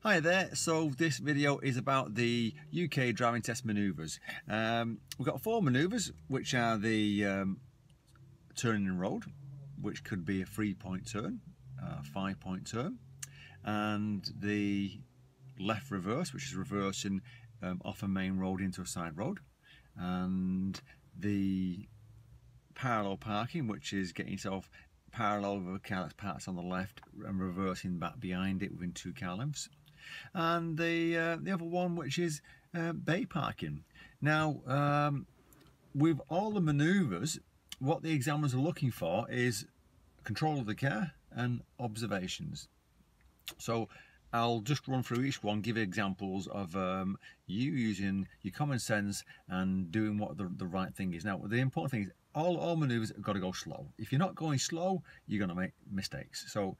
Hi there, so this video is about the UK driving test manoeuvres. We've got 4 manoeuvres, which are the turning in road, which could be a 3-point turn, a 5-point turn, and the left reverse, which is reversing off a main road into a side road, and the parallel parking, which is getting yourself parallel with a car that's parked on the left and reversing back behind it within 2 car lengths. And the other one, which is bay parking. Now, with all the manoeuvres, what the examiners are looking for is control of the car and observations. So I'll just run through each one, give examples of you using your common sense and doing what the right thing is. Now, the important thing is all manoeuvres have got to go slow. If you're not going slow, you're going to make mistakes. So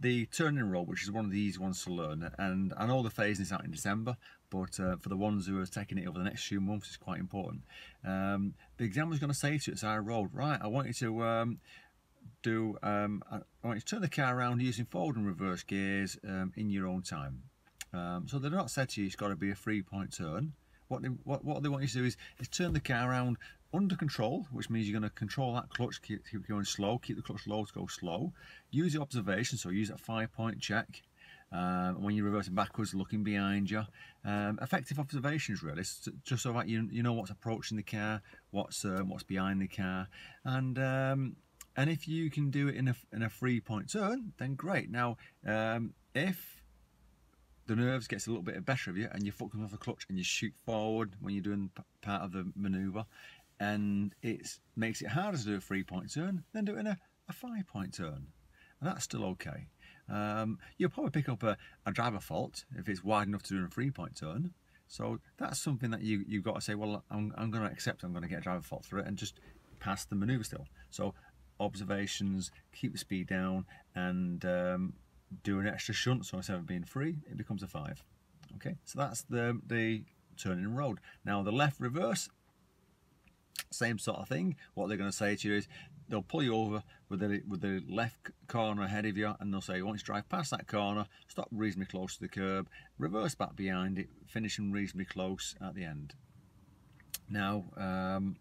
the turning road, which is one of the easy ones to learn, and I know the phasing is out in December, but for the ones who are taking it over the next few months, it's quite important. The examiner's going to say to you, it's our road, right, I want you to I want you to turn the car around using forward and reverse gears in your own time. So they're not said to you it's got to be a 3-point turn. What they want you to do is turn the car around under control, which means you're going to control that clutch, keep going slow, keep the clutch low to go slow. Use the observation, so use that 5-point check. When you're reversing backwards, looking behind you. Effective observations, really, just so that you know what's approaching the car, what's behind the car, and if you can do it in a 3-point turn, then great. Now, if the nerves gets a little bit better of you and your foot comes off the clutch and you shoot forward when you're doing part of the manoeuvre, and it makes it harder to do a 3-point turn, then do it in a 5-point turn, and that's still okay. You'll probably pick up a driver fault if it's wide enough to do a 3-point turn, so that's something that you've got to say, well, I'm going to accept I'm going to get a driver fault for it and just pass the manoeuvre still. So observations, keep the speed down, and do an extra shunt, so instead of being 3, it becomes a 5. Okay, so that's the turning road. Now the left reverse, same sort of thing. What they're going to say to you is they'll pull you over with the left corner ahead of you, and they'll say, once you drive past that corner, stop reasonably close to the curb, reverse back behind it, finishing reasonably close at the end. Now, and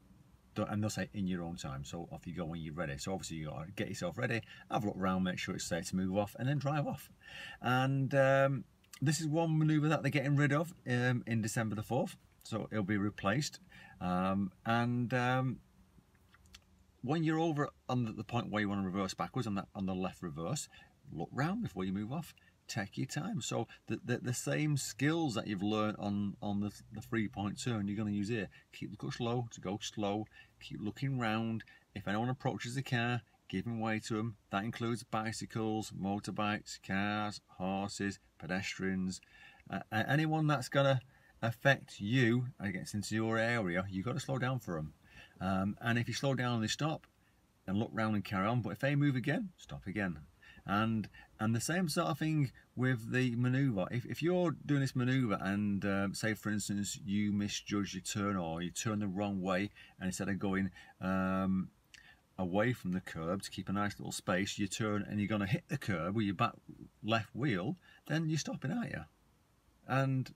they'll say in your own time, so off you go when you're ready. So obviously you got to get yourself ready, have a look around, make sure it's safe to move off, and then drive off. And this is one manoeuvre that they're getting rid of in December the 4th, so it'll be replaced. When you're over on the point where you want to reverse backwards on the left reverse, look round before you move off. Take your time. So the same skills that you've learned on the 3-point turn, you're going to use here. Keep the clutch low to go slow. Keep looking round. If anyone approaches the car, giving way to them. That includes bicycles, motorbikes, cars, horses, pedestrians, anyone that's going to affect you and gets into your area. You've got to slow down for them. And if you slow down and they stop, and look round and carry on. But if they move again, stop again. And the same sort of thing with the manoeuvre. If you're doing this manoeuvre and say for instance you misjudge your turn, or you turn the wrong way, and instead of going away from the curb to keep a nice little space, you turn and you're going to hit the curb with your back left wheel, then you're stopping, aren't you? And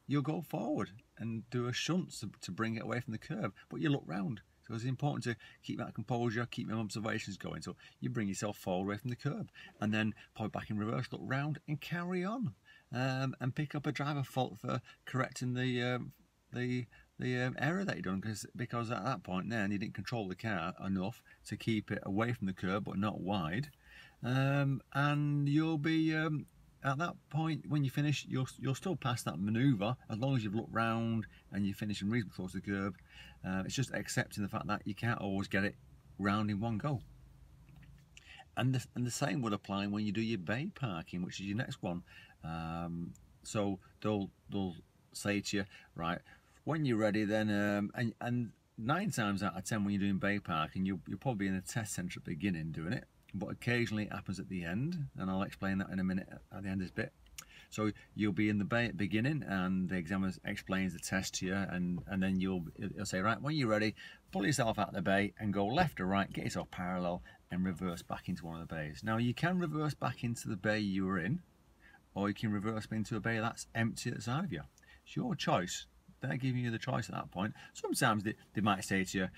you'll go forward and do a shunt to bring it away from the curb, but you look round. So it's important to keep that composure, keep your observations going. So you bring yourself forward away from the curb, and then put back in reverse, look round, and carry on, and pick up a driver fault for correcting the error that you've done, because at that point then you didn't control the car enough to keep it away from the curb but not wide, and you'll be at that point when you finish, you'll still pass that manoeuvre as long as you've looked round and you're finishing reasonably close to the curb. It's just accepting the fact that you can't always get it round in one go. And the same would apply when you do your bay parking, which is your next one. So they'll say to you, right, when you're ready, then and 9 times out of 10 when you're doing bay parking, you'll probably be in a test centre at the beginning doing it, but occasionally it happens at the end, and I'll explain that in a minute at the end of this bit. So you'll be in the bay at the beginning, and the examiner explains the test to you, and then you'll say, right, when you're ready, pull yourself out of the bay and go left or right, get yourself parallel, and reverse back into one of the bays. Now you can reverse back into the bay you were in, or you can reverse into a bay that's empty at the side of you. It's your choice. They're giving you the choice at that point. Sometimes they might say to you,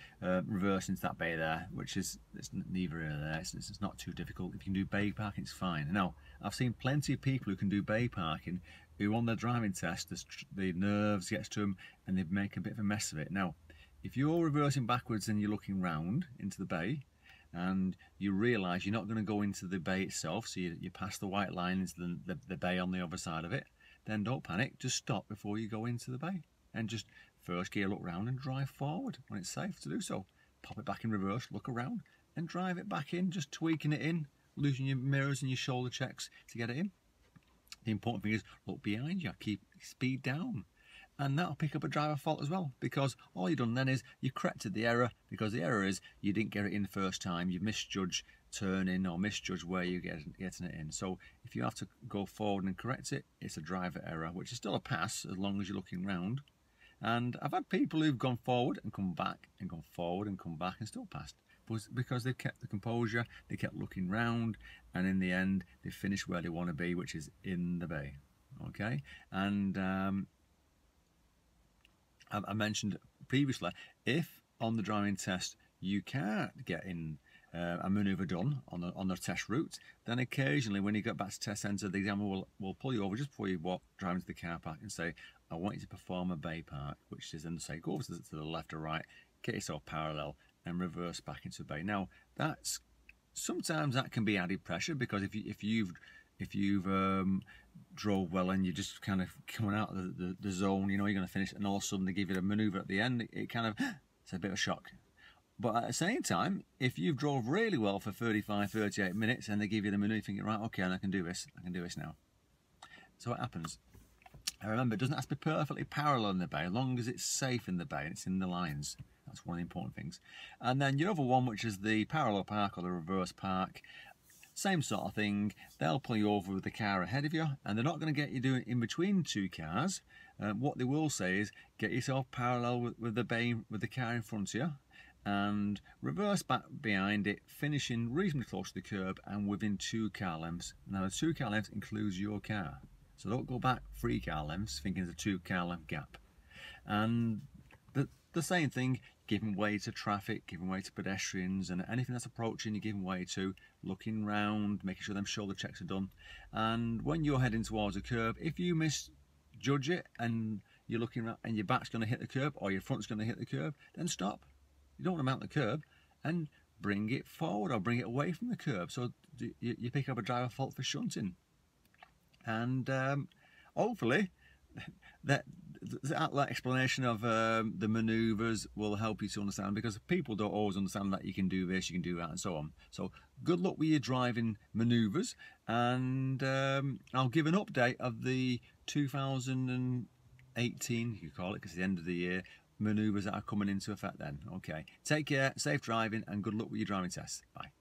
reverse into that bay there, which is it's neither here nor there. It's not too difficult. If you can do bay parking, it's fine. Now, I've seen plenty of people who can do bay parking who on their driving test, the nerves gets to them and they make a bit of a mess of it. Now, if you're reversing backwards and you're looking round into the bay, and you realise you're not going to go into the bay itself, so you pass the white line into the bay on the other side of it, then don't panic, just stop before you go into the bay. And just first gear, look round and drive forward when it's safe to do so. Pop it back in reverse, look around and drive it back in, just tweaking it in, losing your mirrors and your shoulder checks to get it in. The important thing is look behind you, keep speed down. And that'll pick up a driver fault as well, because all you've done then is you corrected the error, because the error is you didn't get it in the first time, you've misjudged turning or misjudged where you're getting it in. So if you have to go forward and correct it, it's a driver error, which is still a pass as long as you're looking round. And I've had people who've gone forward and come back and gone forward and come back and still passed, because they've kept the composure, they kept looking round, and in the end they finished where they want to be, which is in the bay. Okay, and I mentioned previously, if on the driving test you can't get in a manoeuvre done on the test route, then occasionally when you get back to test centre, the examiner will pull you over just before you walk driving to the car park and say, I want you to perform a bay park, which is then to say go over to the left or right, get yourself parallel and reverse back into the bay. Now sometimes that can be added pressure, because if you've drove well and you're just kind of coming out of the zone, you know you're going to finish, and all of a sudden they give you a manoeuvre at the end, it's a bit of a shock. But at the same time, if you've drove really well for 35-38 minutes and they give you the manoeuvre, thinking, right, okay, and I can do this now. So what happens? And remember, it doesn't have to be perfectly parallel in the bay, as long as it's safe in the bay and it's in the lines. That's one of the important things. And then your other one, which is the parallel park or the reverse park, same sort of thing. They'll pull you over with the car ahead of you, and they're not going to get you doing in between two cars. What they will say is get yourself parallel with the bay, with the car in front of you, and reverse back behind it, finishing reasonably close to the curb and within 2 car lengths. Now the 2 car lengths includes your car, so don't go back 3 car lengths thinking there's a 2 car length gap. And the same thing, giving way to traffic, giving way to pedestrians, and anything that's approaching you're giving way to, looking round, making sure them shoulder checks are done. And when you're heading towards a curb, if you misjudge it and you're looking around and your back's going to hit the curb or your front's going to hit the curb, then stop. You don't want to mount the curb and bring it forward or bring it away from the curb, so you pick up a driver fault for shunting. And hopefully that explanation of the manoeuvres will help you to understand, because people don't always understand that you can do this, you can do that, and so on. So good luck with your driving manoeuvres, and I'll give an update of the 2018, you call it, because it's the end of the year, manoeuvres that are coming into effect then. Okay, take care, safe driving, and good luck with your driving tests. Bye.